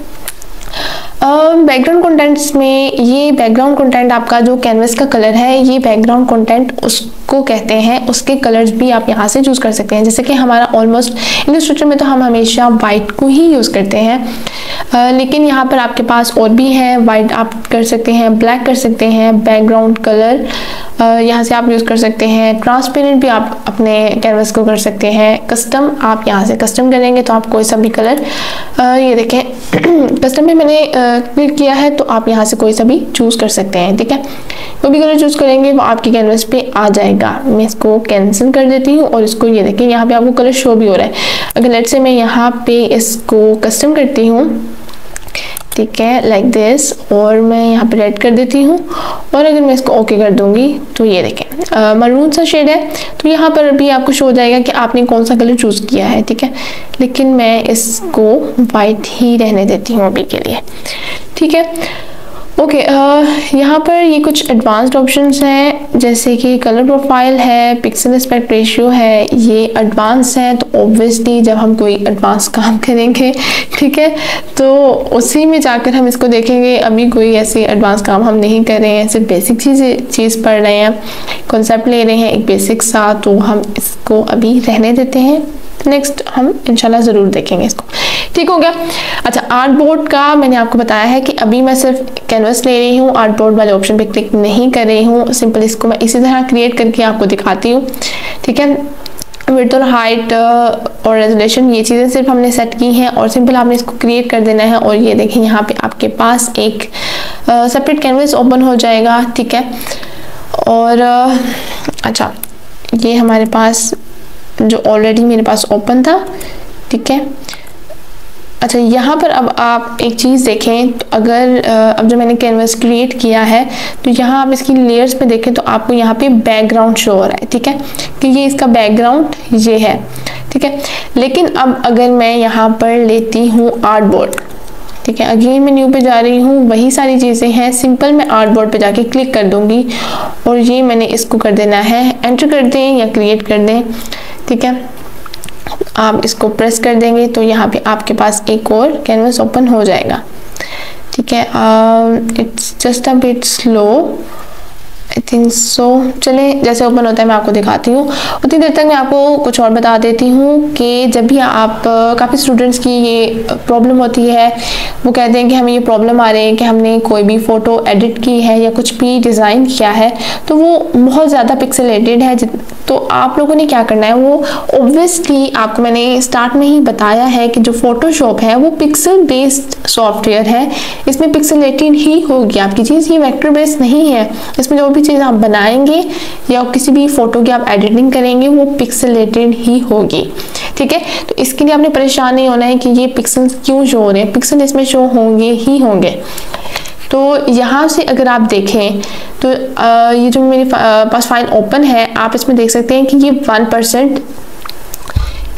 बैकग्राउंड कंटेंट्स में ये बैकग्राउंड कंटेंट आपका जो कैनवस का कलर है, ये बैकग्राउंड कंटेंट उसको कहते हैं। उसके कलर्स भी आप यहाँ से चूज़ कर सकते हैं। जैसे कि हमारा ऑलमोस्ट इलस्ट्रेटर में तो हम हमेशा वाइट को ही यूज़ करते हैं, लेकिन यहाँ पर आपके पास और भी है। वाइट आप कर सकते हैं, ब्लैक कर सकते हैं, बैकग्राउंड कलर यहाँ से आप यूज़ कर सकते हैं। ट्रांसपेरेंट भी आप अपने कैनवस को कर सकते हैं। कस्टम आप यहाँ से कस्टम करेंगे तो आप कोई सा भी कलर, ये देखें कस्टम में मैंने क्लिक किया है, तो आप यहाँ से कोई सा भी चूज़ कर सकते हैं, ठीक है। कोई भी कलर चूज़ करेंगे वो आपके कैनवस पे आ जाएगा। मैं इसको कैंसिल कर देती हूँ और इसको, ये देखिए यहाँ पे आपको कलर शो भी हो रहा है। अगर लेट्स से मैं यहाँ पे इसको कस्टम करती हूँ, ठीक है, लाइक दिस, और मैं यहाँ पे रेड कर देती हूँ, और अगर मैं इसको ओके कर दूंगी तो ये देखें मरून सा शेड है, तो यहाँ पर भी आपको शो हो जाएगा कि आपने कौन सा कलर चूज़ किया है, ठीक है। लेकिन मैं इसको वाइट ही रहने देती हूँ अभी के लिए, ठीक है। ओके, यहाँ पर ये कुछ एडवांस्ड ऑप्शंस हैं, जैसे कि कलर प्रोफाइल है, पिक्सल एस्पेक्ट रेशियो है, ये एडवांस है। तो ऑब्वियसली जब हम कोई एडवांस काम करेंगे, ठीक है, तो उसी में जाकर हम इसको देखेंगे। अभी कोई ऐसे एडवांस काम हम नहीं कर रहे हैं, सिर्फ बेसिक चीज़ पढ़ रहे हैं, कॉन्सेप्ट ले रहे हैं एक बेसिक सा, तो हम इसको अभी रहने देते हैं। नेक्स्ट हम इंशाल्लाह ज़रूर देखेंगे इसको, ठीक हो गया। अच्छा, आर्ट बोर्ड का मैंने आपको बताया है कि अभी मैं सिर्फ कैनवस ले रही हूँ, आर्ट बोर्ड वाले ऑप्शन पे क्लिक नहीं कर रही हूँ। सिंपल इसको मैं इसी तरह क्रिएट करके आपको दिखाती हूँ, ठीक है। विड्थ और हाइट और रेजोल्यूशन, ये चीज़ें सिर्फ हमने सेट की हैं, और सिंपल आपने इसको क्रिएट कर देना है। और ये देखें यहाँ पे आपके पास एक सेपरेट कैनवस ओपन हो जाएगा, ठीक है। और अच्छा, ये हमारे पास जो ऑलरेडी मेरे पास ओपन था, ठीक है। अच्छा, यहाँ पर अब आप एक चीज़ देखें, तो अगर अब जो मैंने कैनवस क्रिएट किया है, तो यहाँ आप इसकी लेयर्स पे देखें तो आपको यहाँ पे बैकग्राउंड शो हो रहा है, ठीक है, कि ये इसका बैकग्राउंड ये है, ठीक है। लेकिन अब अगर मैं यहाँ पर लेती हूँ आर्ट बोर्ड, ठीक है, अगेन मैं न्यू पे जा रही हूँ, वही सारी चीज़ें हैं, सिंपल मैं आर्ट बोर्ड पे जाके क्लिक कर दूंगी, और ये मैंने इसको कर देना है, एंटर कर दें या क्रिएट कर दें, ठीक है। आप इसको प्रेस कर देंगे तो यहाँ पे आपके पास एक और कैनवस ओपन हो जाएगा, ठीक है। It's just a bit slow, I think so. चले, जैसे ओपन होता है मैं आपको दिखाती हूँ। उतनी देर तक मैं आपको कुछ और बता देती हूँ कि जब भी आप, काफ़ी स्टूडेंट्स की ये प्रॉब्लम होती है, वो कहते हैं कि हमें ये प्रॉब्लम आ रही है कि हमने कोई भी फ़ोटो एडिट की है या कुछ भी डिज़ाइन किया है तो वो बहुत ज़्यादा पिक्सेलेटेड है। तो आप लोगों ने क्या करना है, वो ऑब्वियसली आपको मैंने स्टार्ट में ही बताया है कि जो फोटोशॉप है वो पिक्सल बेस्ड सॉफ्टवेयर है, इसमें पिक्सेलेटेड ही होगी आपकी चीज़, ये वेक्टर बेस्ड नहीं है। इसमें जो भी चीज़ आप बनाएंगे या किसी भी फोटो की आप एडिटिंग करेंगे वो पिक्सेलेटेड ही होगी, ठीक है। तो इसके लिए आपने परेशान नहीं होना है कि ये पिक्सल्स क्यों शो हो रहे हैं, पिक्सल इसमें शो होंगे ही होंगे। तो यहाँ से अगर आप देखें तो ये जो मेरे पास फाइल ओपन है, आप इसमें देख सकते हैं कि ये 1%,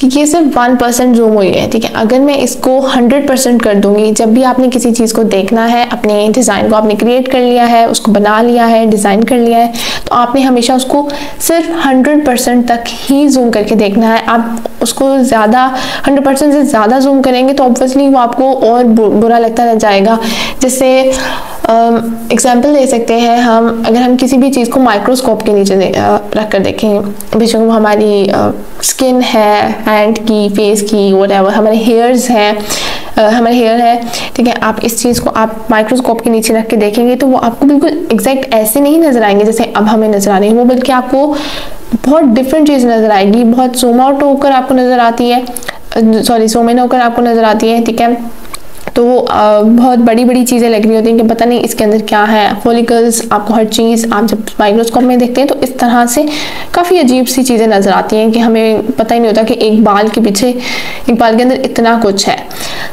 कि ये सिर्फ 1% जूम हुई है, ठीक है। अगर मैं इसको 100% कर दूंगी, जब भी आपने किसी चीज़ को देखना है, अपने डिज़ाइन को आपने क्रिएट कर लिया है, उसको बना लिया है, डिज़ाइन कर लिया है, तो आपने हमेशा उसको सिर्फ 100% तक ही जूम करके देखना है। आप उसको ज़्यादा 100% से ज़्यादा जूम करेंगे तो ऑब्वियसली वो आपको और बुरा लगता रह जाएगा। जैसे एग्जाम्पल ले सकते हैं हम, अगर हम किसी भी चीज़ को माइक्रोस्कोप के नीचे रख कर देखें, बेशक वो हमारी स्किन है, हैंड की, फेस की, व्हाटएवर, हमारे हेयर्स हैं, हमारे हेयर है, ठीक है। आप इस चीज़ को आप माइक्रोस्कोप के नीचे रख के देखेंगे तो वो आपको बिल्कुल एग्जैक्ट ऐसे नहीं नजर आएंगे जैसे अब हमें नजर आ रही है, वो बल्कि आपको बहुत डिफरेंट चीज़ नजर आएगी, बहुत जूम आउट होकर आपको नजर आती है, सॉरी जूम इन होकर आपको नजर आती है, ठीक है। तो बहुत बड़ी बड़ी चीज़ें लग रही होती हैं कि पता नहीं इसके अंदर क्या है, फॉलिकल्स, आपको हर चीज़ आप जब माइक्रोस्कोप में देखते हैं तो इस तरह से काफ़ी अजीब सी चीज़ें नज़र आती हैं कि हमें पता ही नहीं होता कि एक बाल के पीछे, एक बाल के अंदर इतना कुछ है।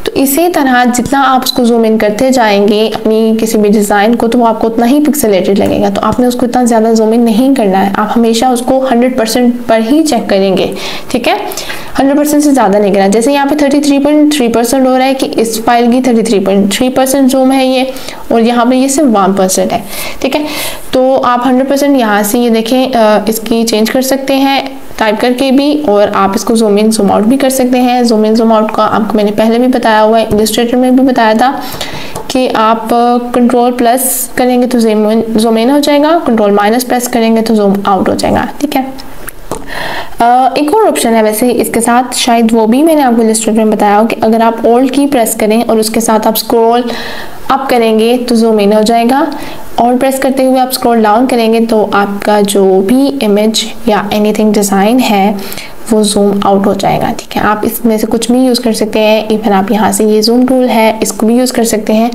तो इसी तरह जितना आप उसको जूम इन करते जाएंगे अपनी किसी भी डिज़ाइन को, तो वो आपको उतना ही पिक्सेलेटेड लगेगा। तो आपने उसको इतना ज़्यादा जूम इन नहीं करना है, आप हमेशा उसको 100% पर ही चेक करेंगे, ठीक है। 100% से ज़्यादा नहीं करना। जैसे यहाँ पे 33.3% हो रहा है कि इस फाइल की 33.3% जूम है ये, और यहाँ पे ये सिर्फ 1% है, ठीक है। तो आप 100% यहाँ से ये देखें, इसकी चेंज कर सकते हैं टाइप करके भी, और आप इसको जूम इन जूम आउट भी कर सकते हैं। जूम इन जूम आउट का आपको मैंने पहले भी बताया हुआ है, इलस्ट्रेटर में भी बताया था कि आप कंट्रोल प्लस करेंगे तो जूम इन हो जाएगा, कंट्रोल माइनस प्रेस करेंगे तो जूम आउट हो जाएगा, ठीक है। एक और ऑप्शन है वैसे इसके साथ, शायद वो भी मैंने आपको इलस्ट्रेटर में बताया हो कि अगर आप ओल्ड की प्रेस करें और उसके साथ आप स्क्रॉल अप करेंगे तो जूम इन हो जाएगा, और प्रेस करते हुए आप स्क्रॉल डाउन करेंगे तो आपका जो भी इमेज या एनीथिंग डिज़ाइन है वो जूम आउट हो जाएगा, ठीक है। आप इसमें से कुछ भी यूज़ कर सकते हैं, इवन आप यहाँ से ये जूम टूल है इसको भी यूज़ कर सकते हैं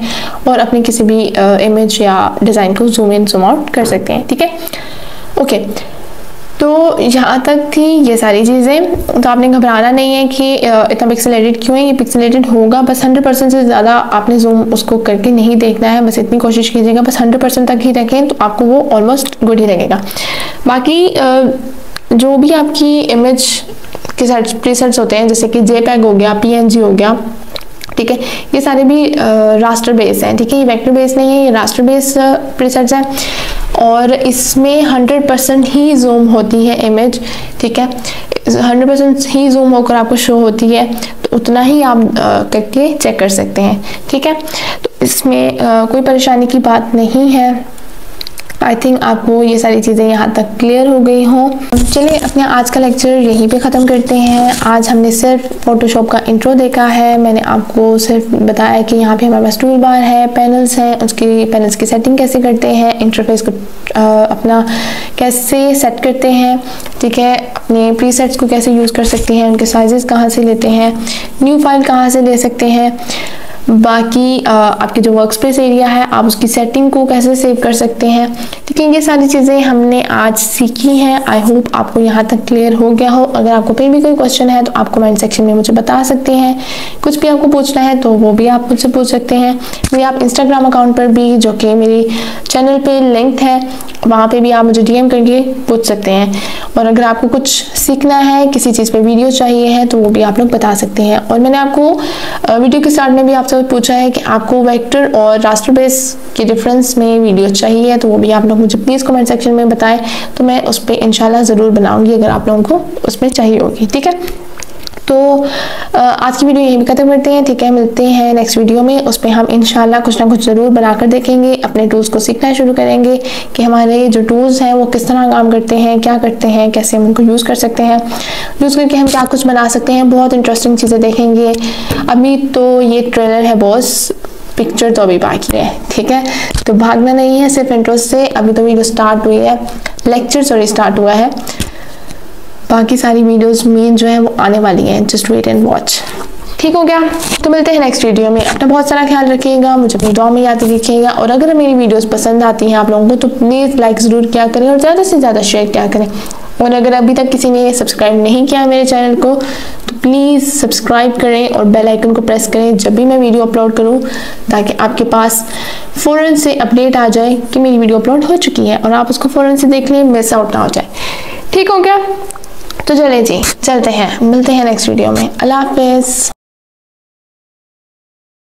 और अपने किसी भी इमेज या डिज़ाइन को जूम इन जूम आउट कर सकते हैं, ठीक है। ओके, तो यहाँ तक थी ये सारी चीज़ें। तो आपने घबराना नहीं है कि इतना पिक्सेलेटेड क्यों है, ये पिक्सेलेटेड होगा, बस 100% से ज़्यादा आपने जूम उसको करके नहीं देखना है, बस इतनी कोशिश कीजिएगा, बस 100% तक ही रखें तो आपको वो ऑलमोस्ट गुड ही लगेगा। बाकी जो भी आपकी इमेज के प्रीसेट्स होते हैं जैसे कि JPEG हो गया, PNG हो गया, ठीक है, ये सारे भी रास्टर बेस हैं, ठीक है, ये वेक्टर बेस नहीं है, ये रास्टर बेस प्रीसेट्स हैं और इसमें 100% ही जूम होती है इमेज, ठीक है, 100% ही जूम होकर आपको शो होती है, तो उतना ही आप करके चेक कर सकते हैं, ठीक है। तो इसमें कोई परेशानी की बात नहीं है। आई थिंक आपको ये सारी चीज़ें यहाँ तक क्लियर हो गई हों। चलिए अपने आज का लेक्चर यहीं पे ख़त्म करते हैं। आज हमने सिर्फ फोटोशॉप का इंट्रो देखा है, मैंने आपको सिर्फ बताया कि यहाँ पे हमारे पास टूल बार है, पैनल्स हैं, उसकी पैनल्स की सेटिंग कैसे करते हैं, इंटरफेस को अपना कैसे सेट करते हैं, ठीक है, अपने प्रीसेट्स को कैसे यूज़ कर सकते हैं, उनके साइजेस कहाँ से लेते हैं, न्यू फाइल कहाँ से ले सकते हैं, बाकी आपके जो वर्क स्पेस एरिया है आप उसकी सेटिंग को कैसे सेव कर सकते हैं, ठीक है। ये सारी चीज़ें हमने आज सीखी हैं। आई होप आपको यहाँ तक क्लियर हो गया हो। अगर आपको फिर भी कोई क्वेश्चन है तो आप कमेंट सेक्शन में मुझे बता सकते हैं, कुछ भी आपको पूछना है तो वो भी आप मुझसे पूछ सकते हैं। मेरे आप इंस्टाग्राम अकाउंट पर भी, जो कि मेरी चैनल पे लिंक है, वहाँ पे भी आप मुझे DM करके पूछ सकते हैं। और अगर आपको कुछ सीखना है, किसी चीज़ पे वीडियो चाहिए है तो वो भी आप लोग बता सकते हैं। और मैंने आपको वीडियो के स्टार्ट में भी आपसे पूछा है कि आपको वेक्टर और रास्टर बेस के डिफरेंस में वीडियो चाहिए, तो वो भी आप लोग मुझे प्लीज़ कमेंट सेक्शन में बताएं, तो मैं उस पर इंशाल्लाह ज़रूर बनाऊंगी अगर आप लोगों को उसमें चाहिए होगी, ठीक है। तो आज की वीडियो यहीं पे खत्म करते हैं, ठीक है। मिलते हैं नेक्स्ट वीडियो में, उस पर हम इंशाल्लाह कुछ ना कुछ ज़रूर बनाकर देखेंगे, अपने टूल्स को सीखना शुरू करेंगे कि हमारे जो टूल्स हैं वो किस तरह काम करते हैं, क्या करते हैं, कैसे हम उनको यूज़ कर सकते हैं, यूज़ करके हम क्या कुछ बना सकते हैं। बहुत इंटरेस्टिंग चीज़ें देखेंगे। अभी तो ये ट्रेलर है बॉस, पिक्चर तो अभी बाकी है, ठीक है। तो भागना नहीं है सिर्फ इंटरेस्ट से। अभी तो वीडियो स्टार्ट हुई है, लेक्चर सॉरी स्टार्ट हुआ है, बाकी सारी वीडियोस मेन जो है वो आने वाली हैं, जस्ट वेट एंड वॉच, ठीक हो गया। तो मिलते हैं नेक्स्ट वीडियो में। अपना बहुत सारा ख्याल रखिएगा, मुझे अपनी दुआ में याद रखिएगा, और अगर मेरी वीडियोस पसंद आती हैं आप लोगों को तो प्लीज़ लाइक ज़रूर किया करें और ज़्यादा से ज़्यादा शेयर किया करें। और अगर अभी तक किसी ने सब्सक्राइब नहीं किया मेरे चैनल को तो प्लीज़ सब्सक्राइब करें और बेल आइकन को प्रेस करें जब भी मैं वीडियो अपलोड करूं, ताकि आपके पास फ़ौरन से अपडेट आ जाए कि मेरी वीडियो अपलोड हो चुकी है और आप उसको फ़ौरन से देख लें, मिस आउट ना हो जाए, ठीक हो गया। तो चले जी, चलते हैं, मिलते हैं नेक्स्ट वीडियो में। अल्लाह हाफिज़।